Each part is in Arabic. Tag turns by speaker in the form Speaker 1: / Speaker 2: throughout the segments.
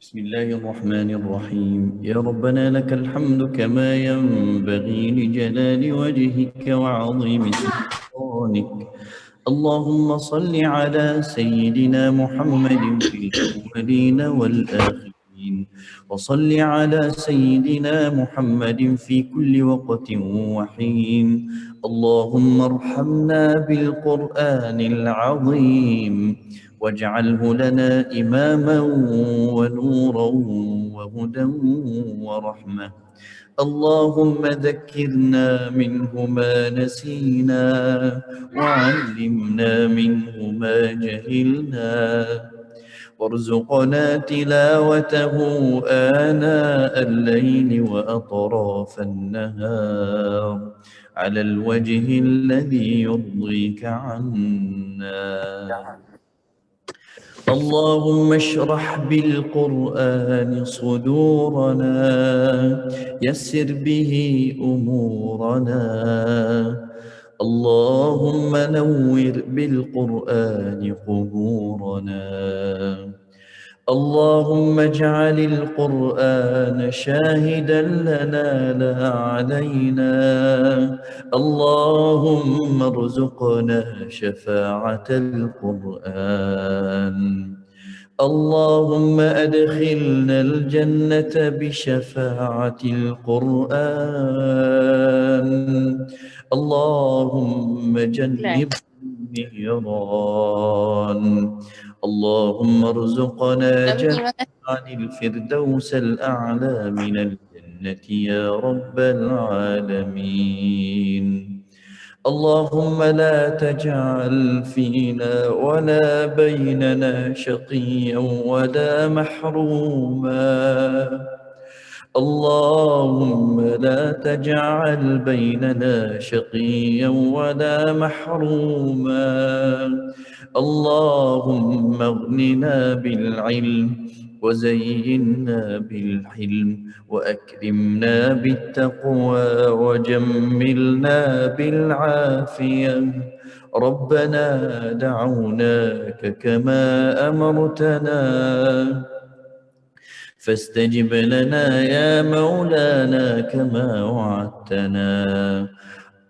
Speaker 1: بسم الله الرحمن الرحيم. يا ربنا لك الحمد كما ينبغي لجلال وجهك وعظيم سلطانك. اللهم صل على سيدنا محمد في الأولين والآخرين، وصل على سيدنا محمد في كل وقت وحين. اللهم ارحمنا بالقرآن العظيم، واجعله لنا إماما ونورا وهدى ورحمة. اللهم ذكرنا منه ما نسينا، وعلمنا منه ما جهلنا، وارزقنا تلاوته آناء الليل وأطراف النهار على الوجه الذي يرضيك عنا. اللهم اشرح بالقرآن صدورنا، يسر به أمورنا. اللهم نور بالقرآن قبورنا. اللهم اجعل القرآن شاهدا لنا لا علينا. اللهم ارزقنا شفاعة القرآن. اللهم أدخلنا الجنة بشفاعة القرآن. اللهم
Speaker 2: لا.
Speaker 1: جنبنا النيران. اللهم ارزقنا
Speaker 2: أمي
Speaker 1: جنة عن الفردوس الأعلى من الجنة يا رب العالمين. اللهم لا تجعل فينا ولا بيننا شقيا ولا محروما. اللهم لا تجعل بيننا شقيا ولا محروما. اللهم اغننا بالعلم، وزينا بالحلم، وأكرمنا بالتقوى، وجملنا بالعافية. ربنا دعوناك كما أمرتنا، فاستجب لنا يا مولانا كما وعدتنا.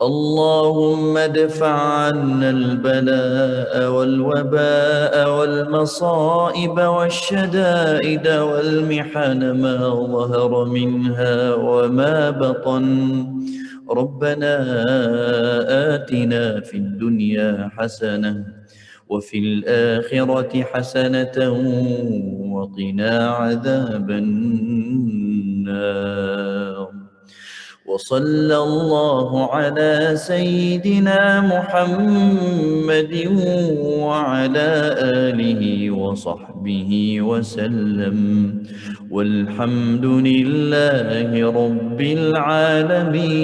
Speaker 1: اللهم ادفع عنا البلاء والوباء والمصائب والشدائد والمحن ما ظهر منها وما بطن. ربنا آتنا في الدنيا حسنة، وفي الآخرة حسنة، وقنا عذاب النار. وصلى الله على سيدنا محمد وعلى آله وصحبه وسلم، والحمد لله رب العالمين.